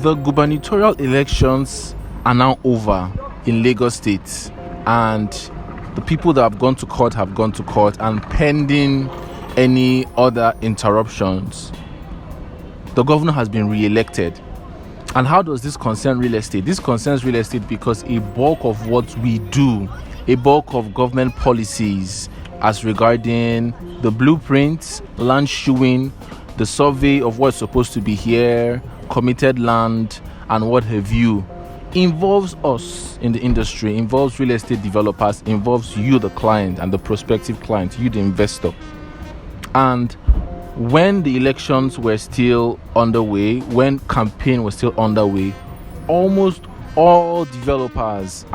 The gubernatorial elections are now over in Lagos State, and the people that have gone to court, and pending any other interruptions, the governor has been re-elected. And how does this concern real estate? This concerns real estate because a bulk of what we do, a bulk of government policies as regarding the blueprints, land showing, the survey of what's supposed to be here, committed land, and what have you, involves us in the industry, involves real estate developers, involves you, the client, and the prospective client, you, the investor. And when the elections were still underway, when campaign was still underway, almost all developers,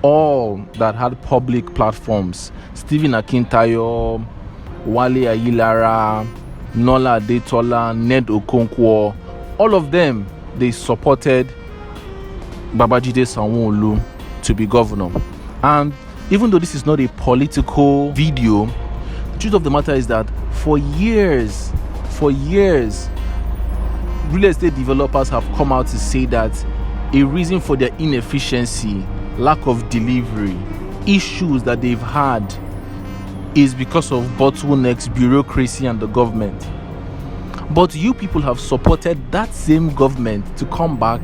all that had public platforms, Stephen Akintayo, Wale Ayilara, Nola Adetola, Ned Okonkwo, all of them, they supported Babajide Sanwo-Olu to be governor. And even though this is not a political video, the truth of the matter is that for years, real estate developers have come out to say that a reason for their inefficiency, lack of delivery, issues that they've had is because of bottlenecks, bureaucracy, and the government. But you people have supported that same government to come back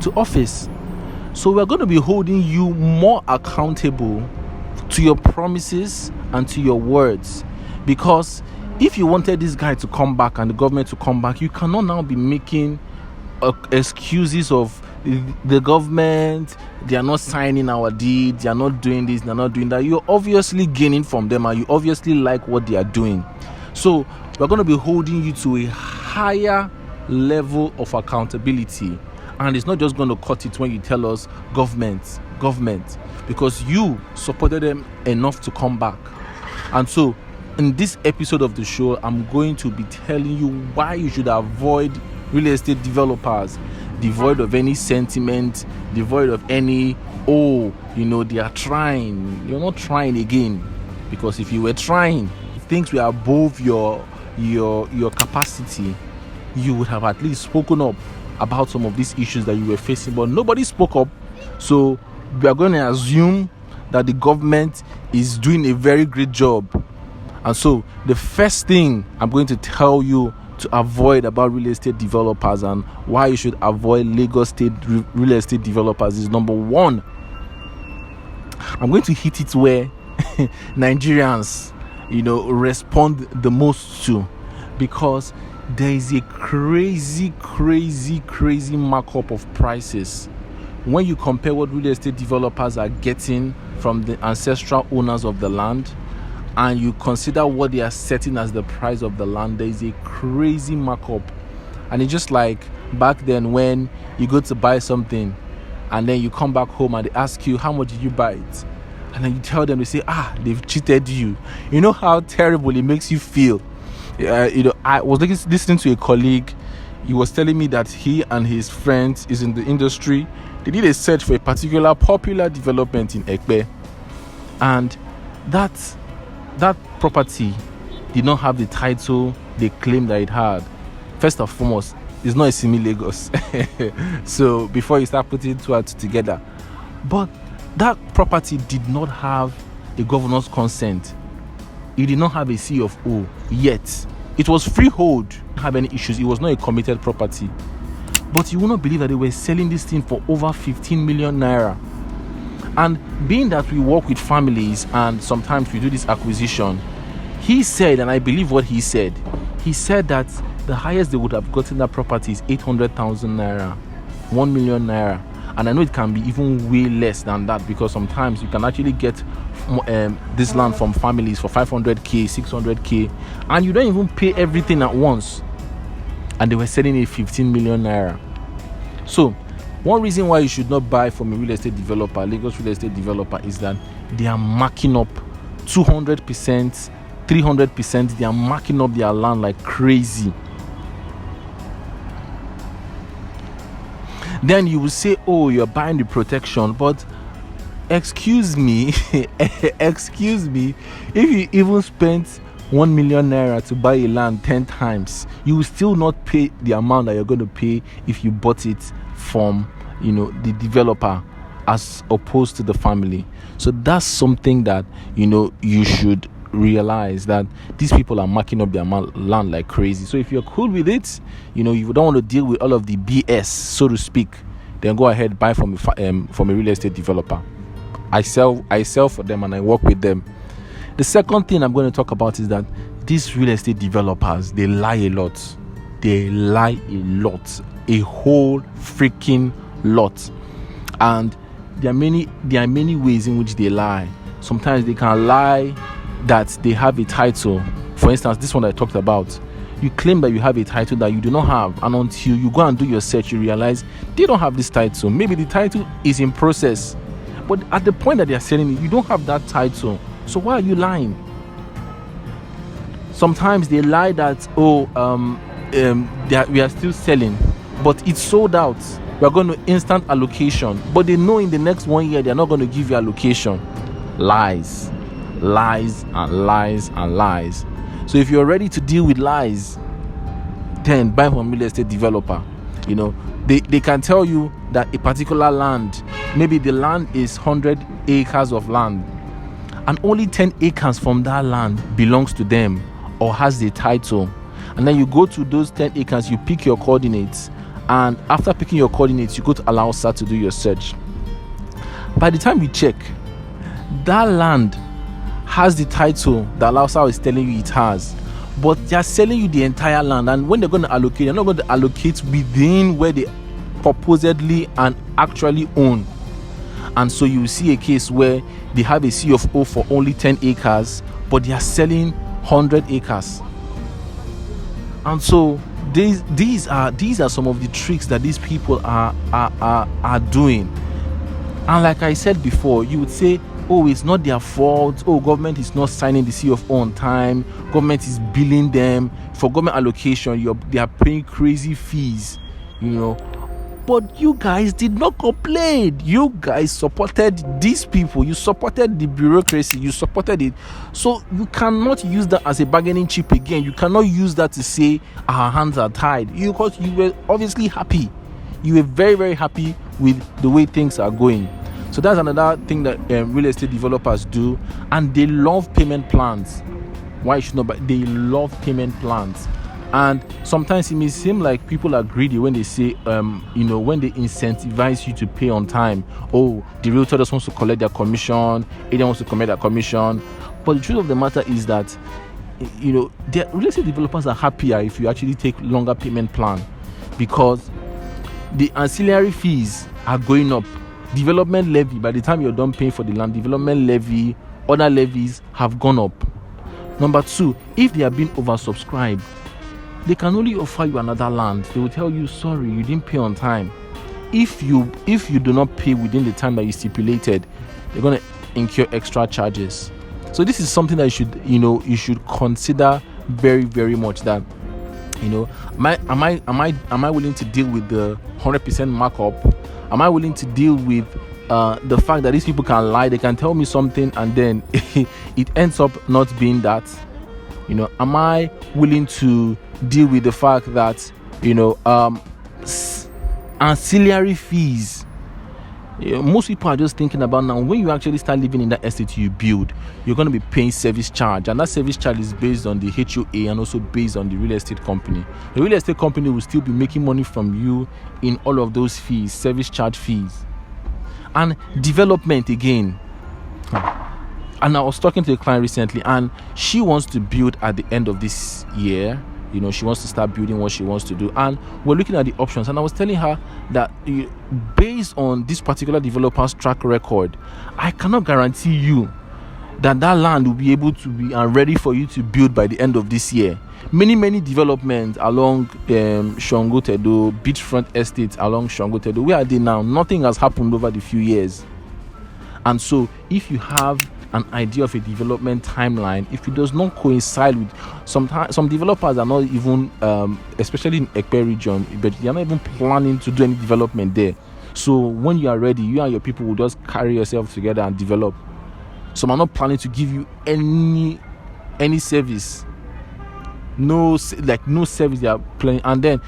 to office. So we're going to be holding you more accountable to your promises and to your words. Because if you wanted this guy to come back and the government to come back, you cannot now be making excuses of the government, they are not signing our deed, they are not doing this, they are not doing that. You're obviously gaining from them and you obviously like what they are doing. So we're going to be holding you to a higher level of accountability. And it's not just going to cut it when you tell us government, because you supported them enough to come back. And so in this episode of the show, I'm going to be telling you why you should avoid real estate developers, devoid of any sentiment, devoid of any, they are trying. You're not trying again. Because if you were trying, if things were above your capacity, you would have at least spoken up about some of these issues that you were facing. But nobody spoke up. So we are going to assume that the government is doing a very great job. And so the first thing I'm going to tell you to avoid about real estate developers and why you should avoid Lagos State real estate developers is, number one, I'm going to hit it where Nigerians, respond the most to, because there is a crazy markup of prices when you compare what real estate developers are getting from the ancestral owners of the land and you consider what they are setting as the price of the land. There is a crazy markup. And it's just like back then when you go to buy something and then you come back home and they ask you, how much did you buy it? And then you tell them, they say, they've cheated you. You know how terrible it makes you feel. I was listening to a colleague. He was telling me that he and his friends is in the industry. They did a search for a particular popular development in Ekpe, and that property did not have the title they claimed that it had. First and foremost, it's not a semi-Lagos. So before you start putting two and two together, but that property did not have a governor's consent. It did not have a C of O yet. It was freehold, didn't have any issues. It was not a committed property. But you will not believe that they were selling this thing for over 15 million naira. And being that we work with families and sometimes we do this acquisition, he said, and I believe what he said that the highest they would have gotten that property is 800,000 naira, 1 million naira. And I know it can be even way less than that, because sometimes you can actually get this land from families for 500k, 600k, and you don't even pay everything at once. And they were selling a 15 million naira. So one reason why you should not buy from a real estate developer, Lagos real estate developer, is that they are marking up 200%, 300%. They are marking up their land like crazy. Then you will say, you're buying the protection, but excuse me, if you even spent 1 million naira to buy a land 10 times, you will still not pay the amount that you're going to pay if you bought it from, the developer as opposed to the family. So that's something that, you should realize, that these people are marking up their land like crazy. So if you're cool with it, you don't want to deal with all of the BS, so to speak, then go ahead, buy from a real estate developer. I sell for them and I work with them. The second thing I'm going to talk about is that these real estate developers, they lie a lot. They lie a lot, a whole freaking lot. And there are many ways in which they lie. Sometimes they can lie that they have a title. For instance, this one I talked about. You claim that you have a title that you do not have, and until you go and do your search, you realize they don't have this title. Maybe the title is in process, but at the point that they are selling it, you don't have that title. So why are you lying? Sometimes they lie that we are still selling, but it's sold out. We are going to instant allocation, but they know in the next 1 year they are not going to give you allocation. Lies, lies, and lies, and lies. So if you're ready to deal with lies, then buy from a real estate developer. They can tell you that a particular land, maybe the land is 100 acres of land, and only 10 acres from that land belongs to them or has the title. And then you go to those 10 acres, you pick your coordinates, and after picking your coordinates, you go to allow SAT to do your search. By the time you check, that land has the title that Laosa is telling you it has, but they're selling you the entire land. And when they're going to allocate, they're not going to allocate within where they proposedly and actually own. And so you see a case where they have a C of O for only 10 acres, but they are selling 100 acres. And so these are some of the tricks that these people are doing. And like I said before, you would say, oh, it's not their fault. Oh, government is not signing the C of O on time. Government is billing them for government allocation. They are paying crazy fees, But you guys did not complain. You guys supported these people. You supported the bureaucracy. You supported it. So you cannot use that as a bargaining chip again. You cannot use that to say our hands are tied. Because you were obviously happy. You were very, very happy with the way things are going. So that's another thing that real estate developers do, and they love payment plans. Why should not? But they love payment plans, and sometimes it may seem like people are greedy when they say, when they incentivize you to pay on time. Oh, the realtor just wants to collect their commission, agent wants to collect their commission. But the truth of the matter is that, the real estate developers are happier if you actually take longer payment plan, because the ancillary fees are going up. Development levy, by the time you're done paying for the land, development levy, other levies have gone up. Number two, if they are being oversubscribed, they can only offer you another land. They will tell you, sorry, you didn't pay on time. If you do not pay within the time that you stipulated, they're going to incur extra charges. So this is something that you should consider very, very much. That am I willing to deal with the 100% markup? Am I willing to deal with the fact that these people can lie? They can tell me something and then it ends up not being that. Am I willing to deal with the fact that ancillary fees? Most people are just thinking about now, when you actually start living in that estate you build, you're going to be paying service charge, and that service charge is based on the HOA and also based on the real estate company. The real estate company will still be making money from you in all of those fees, service charge fees. And development again. And I was talking to a client recently, and she wants to build at the end of this year. She wants to start building what she wants to do, and we're looking at the options. And I was telling her that based on this particular developer's track record, I cannot guarantee you that land will be able to be ready for you to build by the end of this year. Many developments along Shongotedo, beachfront estates along Shongotedo, where are they now? Nothing has happened over the few years. And so if you have an idea of a development timeline, if it does not coincide with some developers are not even especially in Ekpe region, but they are not even planning to do any development there. So when you are ready, you and your people will just carry yourself together and develop. Some are not planning to give you any any service, no service they are playing. And then,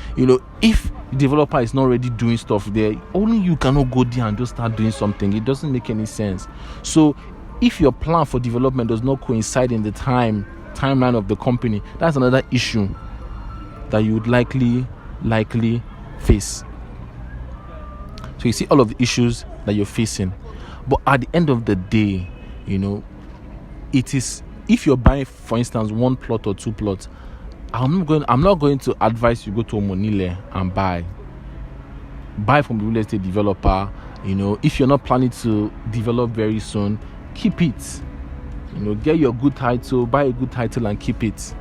if the developer is not already doing stuff there, only you cannot go there and just start doing something. It doesn't make any sense. So if your plan for development does not coincide in the timeline of the company, that's another issue that you would likely face. So you see all of the issues that you're facing. But at the end of the day, it is, if you're buying, for instance, 1 plot or 2 plots, I'm not going to advise you go to Omonile and buy from the real estate developer. If you're not planning to develop very soon, keep it. Get your good title, buy a good title and keep it.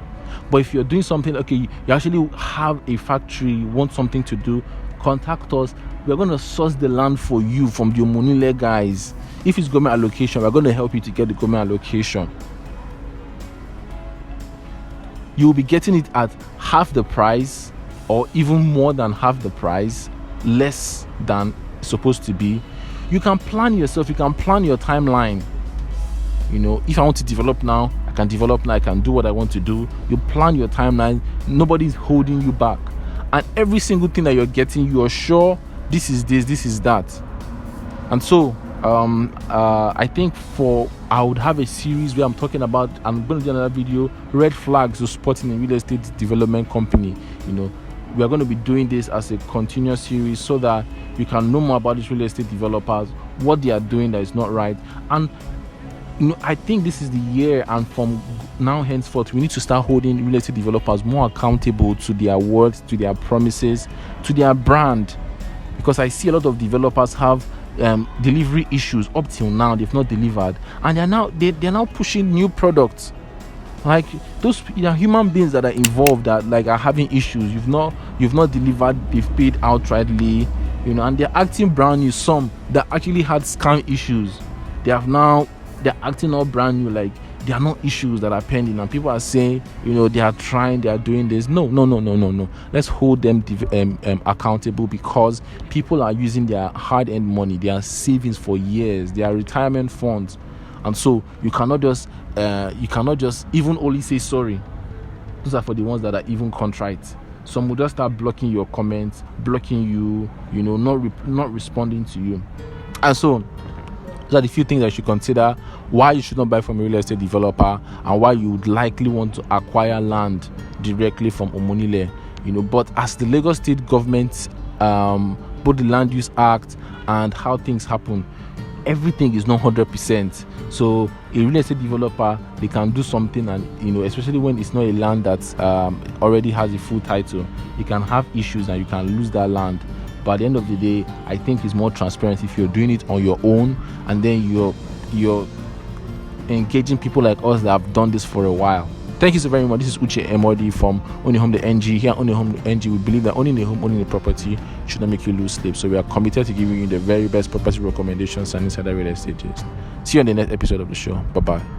But if you're doing something, okay, you actually have a factory, want something to do, contact us. We're going to source the land for you from the Omonile guys. If it's government allocation, we're going to help you to get the government allocation. You'll be getting it at half the price, or even more than half the price, less than it's supposed to be. You can plan yourself, you can plan your timeline. If I want to develop now, I can develop now, I can do what I want to do. You plan your timeline, nobody's holding you back. And every single thing that you're getting, you're sure this is this, this is that. And so I think I would have a series where I'm talking about, I'm going to do another video, red flags to spotting a real estate development company. We are going to be doing this as a continuous series so that you can know more about these real estate developers, what they are doing that is not right. And I think this is the year, and from now henceforth, we need to start holding real estate developers more accountable to their words, to their promises, to their brand. Because I see a lot of developers have delivery issues. Up till now, they've not delivered, and they're now pushing new products. Like those human beings that are involved that are having issues. You've not delivered. They've paid outrightly, and they're acting brand new. Some that actually had scam issues, they're acting all brand new, like there are no issues that are pending, and people are saying, they are trying, they are doing this. No. Let's hold them accountable, because people are using their hard-earned money, their savings for years, their retirement funds, and so you cannot just even only say sorry. Those are for the ones that are even contrite. Some will just start blocking your comments, blocking you, not responding to you, and so. Those are the few things that you should consider why you should not buy from a real estate developer, and why you would likely want to acquire land directly from Omonile. But as the Lagos state government, both the Land Use Act and how things happen, everything is not 100%. So a real estate developer, they can do something, and especially when it's not a land that already has a full title, you can have issues and you can lose that land. But at the end of the day, I think it's more transparent if you're doing it on your own, and then you're engaging people like us that have done this for a while. Thank you so very much. This is Uche MOD from Ownahome.ng. Here at Ownahome.ng, we believe that owning a home, owning a property should not make you lose sleep. So we are committed to giving you the very best property recommendations and insider real estate gist. See you on the next episode of the show. Bye-bye.